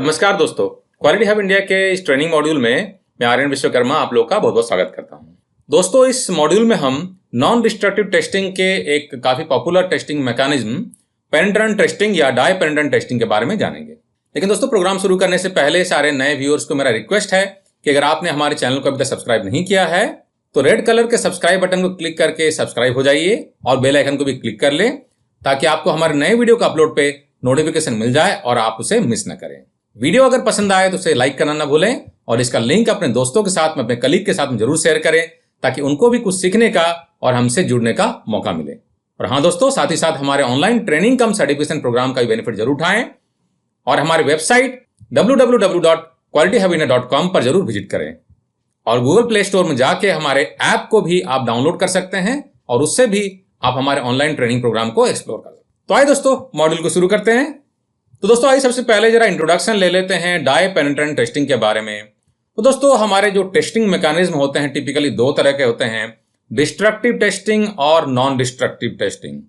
नमस्कार दोस्तों, quality hub India के इस ट्रेनिंग मॉड्यूल में मैं आर्यन विश्वकर्मा आप लोग का बहुत बहुत स्वागत करता हूं। दोस्तों, इस मॉड्यूल में हम नॉन डिस्ट्रक्टिव टेस्टिंग के एक काफी पॉपुलर टेस्टिंग मैकेनिज्म पेनिट्रेंट टेस्टिंग या डाई पेनिट्रेंट टेस्टिंग के बारे में जानेंगे। लेकिन दोस्तों, प्रोग्राम शुरू करने से पहले सारे नए व्यूअर्स को मेरा रिक्वेस्ट है कि अगर आपने हमारे चैनल को अभी तक सब्सक्राइब नहीं किया है तो रेड कलर के सब्सक्राइब बटन को क्लिक करके सब्सक्राइब हो जाइए और बेल आइकन को भी क्लिक कर लें ताकि आपको हमारे नए वीडियो का अपलोड पे नोटिफिकेशन मिल जाए और आप उसे मिस न करें। वीडियो अगर पसंद आए तो उसे लाइक करना ना भूलें और इसका लिंक अपने दोस्तों के साथ में, अपने कलीग के साथ में जरूर शेयर करें ताकि उनको भी कुछ सीखने का और हमसे जुड़ने का मौका मिले। और हाँ दोस्तों, साथ ही साथ हमारे ऑनलाइन ट्रेनिंग कम सर्टिफिकेशन प्रोग्राम का भी बेनिफिट जरूर उठाएं और हमारे वेबसाइट www.qualityhubindia.com पर जरूर विजिट करें और गूगल प्ले स्टोर में जाके हमारे ऐप को भी आप डाउनलोड कर सकते हैं और उससे भी आप हमारे ऑनलाइन ट्रेनिंग प्रोग्राम को एक्सप्लोर कर सकते हैं। तो आइए दोस्तों, मॉड्यूल को शुरू करते हैं। तो दोस्तों, आइए सबसे पहले जरा इंट्रोडक्शन ले लेते हैं डाई पेनिट्रेंट टेस्टिंग के बारे में। तो दोस्तों, हमारे जो टेस्टिंग मैकेनिज्म होते हैं टिपिकली दो तरह के होते हैं, डिस्ट्रक्टिव टेस्टिंग और non destructive testing.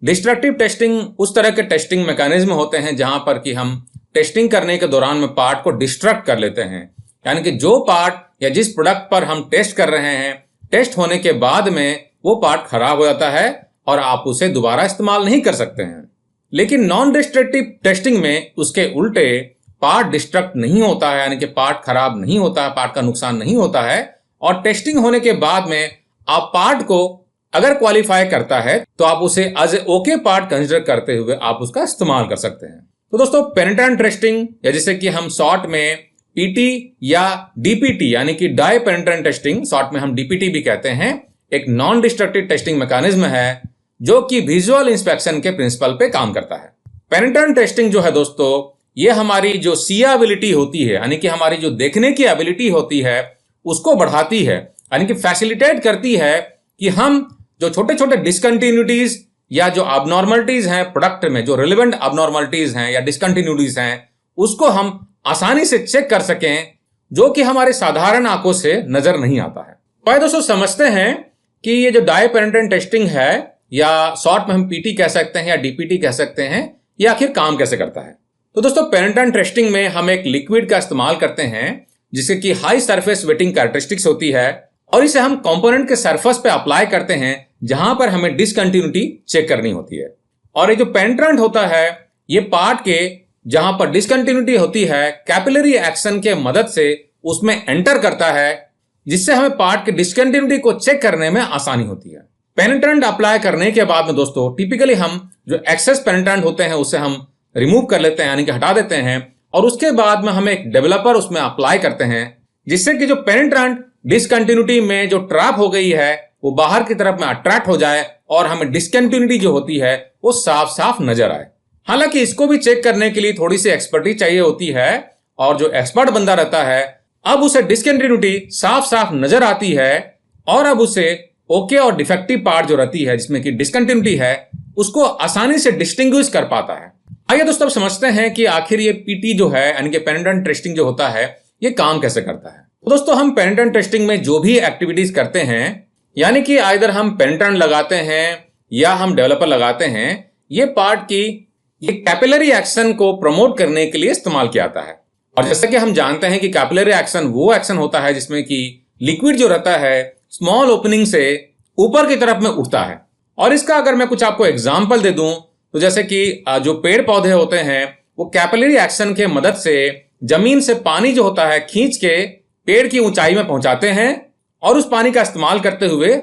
Destructive testing उस तरह के टेस्टिंग मैकेनिज्म होते हैं जहां पर कि हम टेस्टिंग करने के दौरान में पार्ट को डिस्ट्रक्ट कर लेते हैं, यानी कि जो पार्ट या जिस प्रोडक्ट पर हम टेस्ट कर रहे हैं, टेस्ट होने के बाद में वो पार्ट खराब हो जाता है और आप उसे दोबारा इस्तेमाल नहीं कर सकते हैं। लेकिन नॉन डिस्ट्रक्टिव टेस्टिंग में उसके उल्टे पार्ट डिस्ट्रक्ट नहीं होता है, यानी कि पार्ट खराब नहीं होता है, पार्ट का नुकसान नहीं होता है और टेस्टिंग होने के बाद में आप पार्ट को अगर क्वालिफाई करता है तो आप उसे as a okay part consider करते हुए आप उसका इस्तेमाल कर सकते हैं। तो दोस्तों, पेनिट्रेंट टेस्टिंग या जिसे कि हम शॉर्ट में पीटी या डीपीटी यानी कि डाई पेनिट्रेंट टेस्टिंग, शॉर्ट में हम डीपीटी भी कहते हैं, एक नॉन डिस्ट्रक्टिव टेस्टिंग मैकेनिज्म है जो कि विजुअल इंस्पेक्शन के प्रिंसिपल पे काम करता है। पेनिट्रेंट टेस्टिंग जो है दोस्तों, ये हमारी जो सीएबिलिटी होती है, यानी कि हमारी जो देखने की एबिलिटी होती है उसको बढ़ाती है, यानी कि फैसिलिटेट करती है कि हम जो छोटे छोटे डिसकंटिन्यूटीज या जो अबनॉर्मलिटीज हैं प्रोडक्ट में, जो रिलेवेंट अबनॉर्मलिटीज हैं या डिसकंटिन्यूटीज हैं, उसको हम आसानी से चेक कर सकें जो कि हमारे साधारण आंखों से नजर नहीं आता है। तो दोस्तों, समझते हैं कि ये जो डाई पेनिट्रेंट टेस्टिंग है या शॉर्ट में हम पीटी कह सकते हैं या डीपीटी कह सकते हैं, ये आखिर काम कैसे करता है। तो दोस्तों, पेनिट्रेंट टेस्टिंग में हम एक लिक्विड का इस्तेमाल करते हैं जिससे कि हाई सरफेस वेटिंग कैरेक्टरिस्टिक्स होती है और इसे हम कंपोनेंट के सरफेस पे अप्लाई करते हैं जहां पर हमें डिसकंटिन्यूटी चेक करनी होती है। और ये जो पेनिट्रेंट होता है ये पार्ट के जहां पर डिसकंटिन्यूटी होती है कैपिलरी एक्शन के मदद से उसमें एंटर करता है, जिससे हमें पार्ट के डिसकंटिन्यूटी को चेक करने में आसानी होती है। पेनिट्रेंट अप्लाई करने के बाद में दोस्तों टिपिकली हम जो एक्सेस पेनिट्रेंट होते हैं उसे हम रिमूव कर लेते हैं, यानी कि हटा देते हैं और उसके बाद में हम एक डेवलपर उसमें अप्लाई करते हैं जिससे कि जो पेनिट्रेंट डिसकंटिन्यूटी में जो ट्रैप हो गई है वो बाहर की तरफ में अट्रैक्ट हो जाए और हमें डिसकंटिन्यूटी जो होती है वो साफ साफ नजर आए। हालांकि इसको भी चेक करने के लिए थोड़ी सी एक्सपर्टीज चाहिए होती है और जो एक्सपर्ट बंदा रहता है अब उसे डिसकंटिन्यूटी साफ साफ नजर आती है और अब उसे ओके और डिफेक्टिव पार्ट जो रहती है जिसमें कि डिसकंटिन्यूटी है उसको आसानी से डिस्टिंग्विश कर पाता है। आइए दोस्तों, अब समझते हैं कि आखिर ये पीटी जो है यानी कि पेनिट्रेंट टेस्टिंग जो होता है ये काम कैसे करता है। तो दोस्तों, हम पेनिट्रेंट टेस्टिंग में जो भी एक्टिविटीज करते हैं, यानी कि आइदर हम पेनिट्रेंट लगाते हैं या हम डेवलपर लगाते हैं, ये पार्ट की ये कैपिलरी एक्शन को प्रमोट करने के लिए इस्तेमाल किया जाता है। और जैसे कि हम जानते हैं कि कैपिलरी एक्शन वो एक्शन होता है जिसमें कि लिक्विड जो रहता है स्मॉल ओपनिंग से ऊपर की तरफ में उठता है। और इसका अगर मैं कुछ आपको एग्जांपल दे दूं तो जैसे कि जो पेड़ पौधे होते हैं वो कैपिलरी एक्शन के मदद से जमीन से पानी जो होता है खींच के पेड़ की ऊंचाई में पहुंचाते हैं और उस पानी का इस्तेमाल करते हुए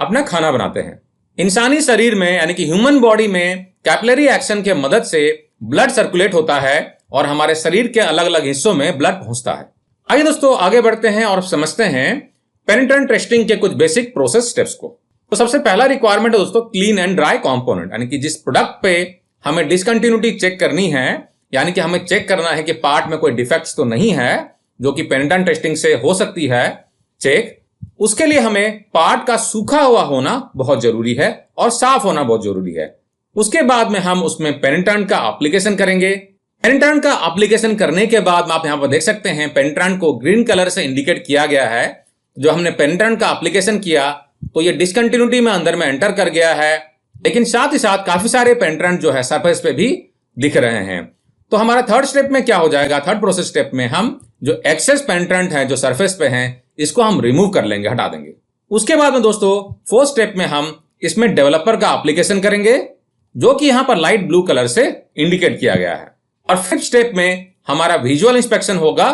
अपना खाना बनाते हैं। इंसानी शरीर में यानी कि ह्यूमन बॉडी में कैपिलरी एक्शन के मदद से ब्लड सर्कुलेट होता है और हमारे शरीर के अलग अलग हिस्सों में ब्लड पहुंचता है। आइए दोस्तों, आगे बढ़ते हैं और समझते हैं पेनिट्रेंट टेस्टिंग के कुछ बेसिक प्रोसेस स्टेप्स को। तो सबसे पहला रिक्वायरमेंट है दोस्तों क्लीन एंड ड्राई कंपोनेंट, यानी कि जिस प्रोडक्ट पे हमें डिसकंटिन्यूटी चेक करनी है, यानी कि हमें चेक करना है कि पार्ट में कोई डिफेक्ट्स तो नहीं है जो कि पेनिट्रेंट टेस्टिंग से हो सकती है चेक, उसके लिए हमें पार्ट का सूखा हुआ होना बहुत जरूरी है और साफ होना बहुत जरूरी है। उसके बाद में हम उसमें पेनिट्रेंट का एप्लीकेशन करेंगे। पेनिट्रेंट का एप्लीकेशन करने के बाद आप यहां पर देख सकते हैं पेनिट्रेंट को ग्रीन कलर से इंडिकेट किया गया है। जो हमने पेनिट्रेंट का एप्लीकेशन किया तो ये डिसकंटिन्यूटी में अंदर में एंटर कर गया है, लेकिन साथ ही साथ काफी सारे पेनिट्रेंट जो है सरफेस पे भी दिख रहे हैं। तो हमारा थर्ड स्टेप में क्या हो जाएगा, थर्ड प्रोसेस स्टेप में हम जो एक्सेस पेनिट्रेंट है जो सरफेस पे है इसको हम रिमूव कर लेंगे, हटा देंगे। उसके बाद में दोस्तों फोर्थ स्टेप में हम इसमें डेवलपर का एप्लीकेशन करेंगे जो कि यहां पर लाइट ब्लू कलर से इंडिकेट किया गया है। और फिफ्थ स्टेप में हमारा विजुअल इंस्पेक्शन होगा।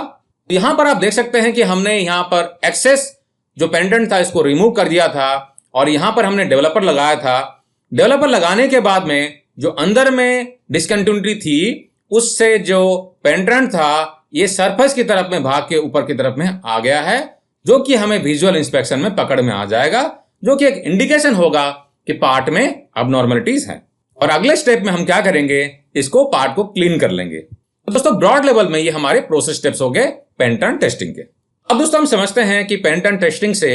यहां पर आप देख सकते हैं कि हमने यहां पर एक्सेस जो पेनिट्रेंट था इसको रिमूव कर दिया था और यहां पर हमने डेवलपर लगाया था। डेवलपर लगाने के बाद में जो अंदर में डिसकंटिन्यूटी थी उससे जो पेनिट्रेंट था ये सरफेस की तरफ में भाग के ऊपर की तरफ में आ गया है, जो कि हमें विजुअल इंस्पेक्शन में पकड़ में आ जाएगा, जो कि एक इंडिकेशन होगा कि पार्ट में अबनॉर्मलिटीज हैं। और अगले स्टेप में हम क्या करेंगे, इसको पार्ट को क्लीन कर लेंगे। तो दोस्तों ब्रॉड लेवल में ये हमारे प्रोसेस स्टेप्स हो गए पेनिट्रेंट टेस्टिंग के। अब दोस्तों हम समझते हैं कि पेनिट्रेंट टेस्टिंग से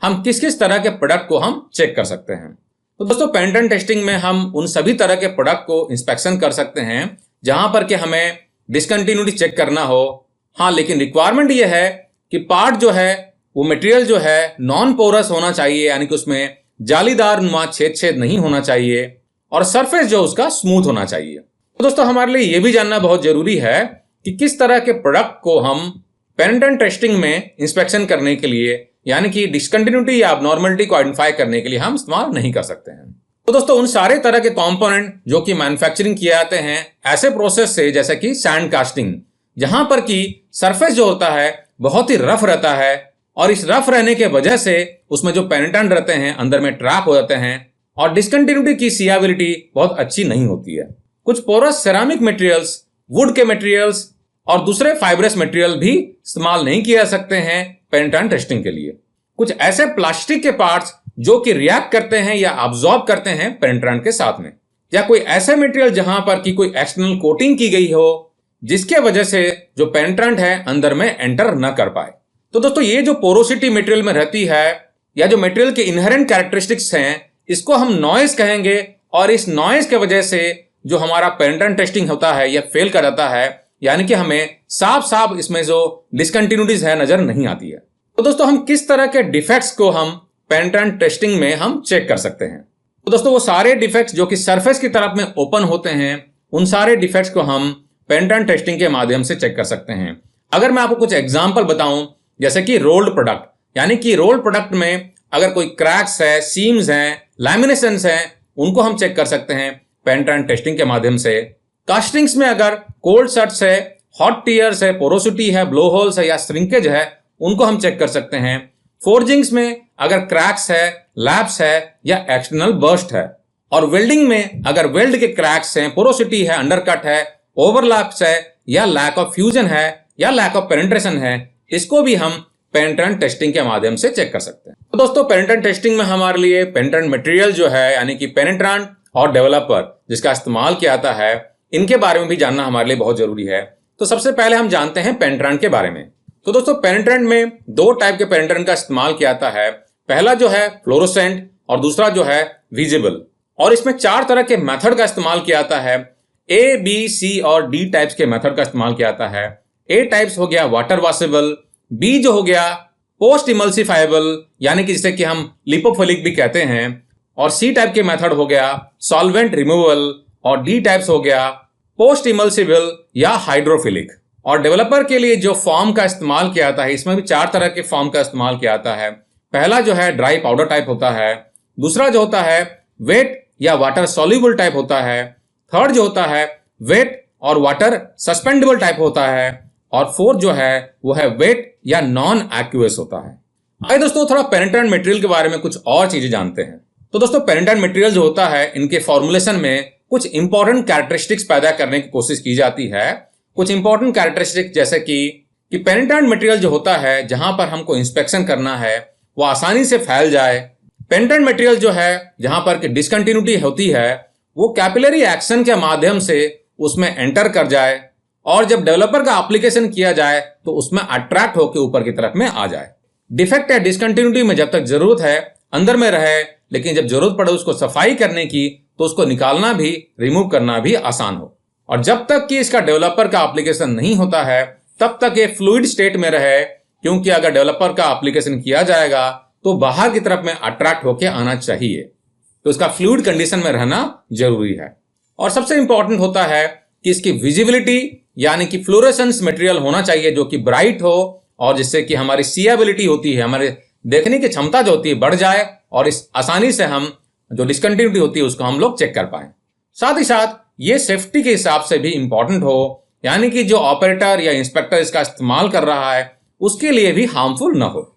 हम किस किस तरह के प्रोडक्ट को हम चेक कर सकते हैं। तो दोस्तों पेनिट्रेंट टेस्टिंग में हम उन सभी तरह के प्रोडक्ट को इंस्पेक्शन कर सकते हैं जहां पर कि हमें डिसकंटिन्यूटी चेक करना हो। हाँ, लेकिन रिक्वायरमेंट ये है कि पार्ट जो है वो मटेरियल जो है नॉन पोरस होना चाहिए, यानी कि उसमें जालीदार नुमा छेद नहीं होना चाहिए और सरफेस जो उसका स्मूथ होना चाहिए। तो दोस्तों हमारे लिए ये भी जानना बहुत जरूरी है कि किस तरह के प्रोडक्ट को हम पेनिट्रेंट टेस्टिंग में इंस्पेक्शन करने के लिए, यानी कि डिसकंटिन्यूटी या अबनॉर्मलिटी को आइडेंटिफाई करने के लिए हम इस्तेमाल नहीं कर सकते हैं। तो दोस्तों उन सारे तरह के कंपोनेंट जो कि मैन्युफैक्चरिंग किए जाते हैं ऐसे प्रोसेस से, जैसे कि सैंड कास्टिंग, जहां पर कि सरफेस जो होता है बहुत ही रफ रहता है और इस रफ रहने के वजह से उसमें जो पेनिट्रेंट रहते हैं अंदर में ट्रैप हो जाते हैं और डिसकंटिन्यूटी की सीएबिलिटी बहुत अच्छी नहीं होती है। कुछ पोरस सेरामिक मटेरियल्स, वुड के मटेरियल्स और दूसरे फाइब्रस मटेरियल भी इस्तेमाल नहीं किए जा सकते हैं पेनिट्रेंट टेस्टिंग के लिए। कुछ ऐसे प्लास्टिक के पार्ट्स जो कि रिएक्ट करते हैं या अब्सॉर्ब करते हैं पेनिट्रेंट के साथ में, या कोई ऐसे मटेरियल जहां पर कि कोई एक्सटर्नल कोटिंग की गई हो जिसके वजह से जो पेनिट्रेंट है अंदर में एंटर न कर पाए। तो दोस्तों ये जो पोरोसिटी मटेरियल में रहती है या जो मटेरियल के इनहेरेंट कैरेक्टरिस्टिक्स हैं इसको हम नॉइज कहेंगे, और इस नॉइज के वजह से जो हमारा पेनिट्रेंट टेस्टिंग होता है यह फेल कर जाता है, यानी कि हमें साफ साफ इसमें जो डिसकंटिन्यूटीज है नजर नहीं आती है। तो दोस्तों हम किस तरह के डिफेक्ट्स को हम पेनिट्रेंट टेस्टिंग में हम चेक कर सकते हैं। तो दोस्तों वो सारे डिफेक्ट्स जो कि सरफेस की तरफ में ओपन होते हैं उन सारे डिफेक्ट्स को हम पेनिट्रेंट टेस्टिंग के माध्यम से चेक कर सकते हैं। अगर मैं आपको कुछ एग्जांपल बताऊं, जैसे कि रोल्ड प्रोडक्ट, यानी कि रोल्ड प्रोडक्ट में अगर कोई क्रैक्स है, सीम्स हैं, लैमिनेशंस हैं, उनको हम चेक कर सकते हैं पेनिट्रेंट टेस्टिंग के माध्यम से। कास्टिंग्स में अगर कोल्ड सट्स है, हॉट टीयर्स है, पोरोसिटी है, ब्लो होल्स है या श्रिंकेज है, उनको हम चेक कर सकते हैं। फोर्जिंग्स में अगर क्रैक्स है, लैप्स है या एक्सटर्नल बर्स्ट है, और वेल्डिंग में अगर वेल्ड के क्रैक्स हैं, पोरोसिटी है, अंडरकट है, ओवरलैप्स है या लैक ऑफ फ्यूजन है या लैक ऑफ पेनिट्रेशन है, इसको भी हम पेनिट्रेंट टेस्टिंग के माध्यम से चेक कर सकते हैं। तो दोस्तों पेनिट्रेंट टेस्टिंग में हमारे लिए पेनिट्रेंट मटेरियल जो है, यानी कि पेनिट्रेंट और डेवलपर जिसका इस्तेमाल किया जाता है, इनके बारे में भी जानना हमारे लिए बहुत जरूरी है। तो सबसे पहले हम जानते हैं पेनिट्रेंट के बारे में। तो दोस्तों पेनिट्रेंट में दो टाइप के पेनिट्रेंट का इस्तेमाल किया जाता है। पहला जो है फ्लोरोसेंट और दूसरा जो है विजिबल, और इसमें 4 तरह के मेथड का इस्तेमाल किया जाता है। ए, बी, सी और डी टाइप्स के मेथड का इस्तेमाल किया जाता है। ए टाइप्स हो गया वाटर वॉशेबल, बी जो हो गया पोस्ट इमल्सिफाइबल, यानी कि जिसे कि हम लिपोफिलिक भी कहते हैं, और सी टाइप के मेथड हो गया सॉल्वेंट रिमूवल, और डी टाइप्स हो गया पोस्ट इमल्सिबल या हाइड्रोफिलिक। और डेवलपर के लिए जो फॉर्म का इस्तेमाल किया जाता है, इसमें भी 4 तरह के फॉर्म का इस्तेमाल किया जाता है। पहला जो है ड्राई पाउडर टाइप होता है, दूसरा जो होता है वेट या वाटर सॉल्युबल टाइप होता है, थर्ड जो होता है वेट और वाटर सस्पेंडेबल टाइप होता है, और फोर्थ जो है वो है वेट या नॉन एक्वियस होता है। आइए दोस्तों थोड़ा पेनिट्रेंट मटेरियल के बारे में कुछ और चीजें जानते हैं। तो दोस्तों पेनिट्रेंट मटेरियल जो होता है इनके फॉर्मुलेशन में कुछ इंपॉर्टेंट कैरेक्टरिस्टिक्स पैदा करने की कोशिश की जाती है। कुछ इंपॉर्टेंट कैरेक्टरिस्टिक्स जैसे कि पेनिट्रेंट मटेरियल जो होता है जहां पर हमको इंस्पेक्शन करना है वो आसानी से फैल जाए। पेनिट्रेंट मटेरियल जो है जहां पर कि डिसकंटिन्यूटी होती है वो कैपिलरी एक्शन के माध्यम से उसमें एंटर कर जाए, और जब डेवलपर का एप्लीकेशन किया जाए तो उसमें अट्रैक्ट होकर ऊपर की तरफ में आ जाए। डिफेक्ट या डिसकंटिन्यूटी में जब तक जरूरत है अंदर में रहे, लेकिन जब जरूरत पड़े उसको सफाई करने की तो उसको निकालना भी, रिमूव करना भी आसान हो। और जब तक कि इसका डेवलपर का एप्लीकेशन नहीं होता है तब तक ये फ्लूइड स्टेट में रहे, क्योंकि अगर डेवलपर का एप्लीकेशन किया जाएगा तो बाहर की तरफ में अट्रैक्ट होकर आना चाहिए, तो इसका फ्लूइड कंडीशन में रहना जरूरी है। और सबसे इंपॉर्टेंट होता है कि इसकी विजिबिलिटी यानी कि फ्लोरेसेंस मटेरियल होना चाहिए जो कि ब्राइट हो, और जिससे कि हमारी सीएबिलिटी होती है, हमारे देखने की क्षमता जो होती है बढ़ जाए, और इस आसानी से हम जो डिसकंटिन्यूटी होती है उसको हम लोग चेक कर पाए। साथ ही साथ ये सेफ्टी के हिसाब से भी इंपॉर्टेंट हो, यानी कि जो ऑपरेटर या इंस्पेक्टर इसका इस्तेमाल कर रहा है उसके लिए भी हार्मफुल ना हो।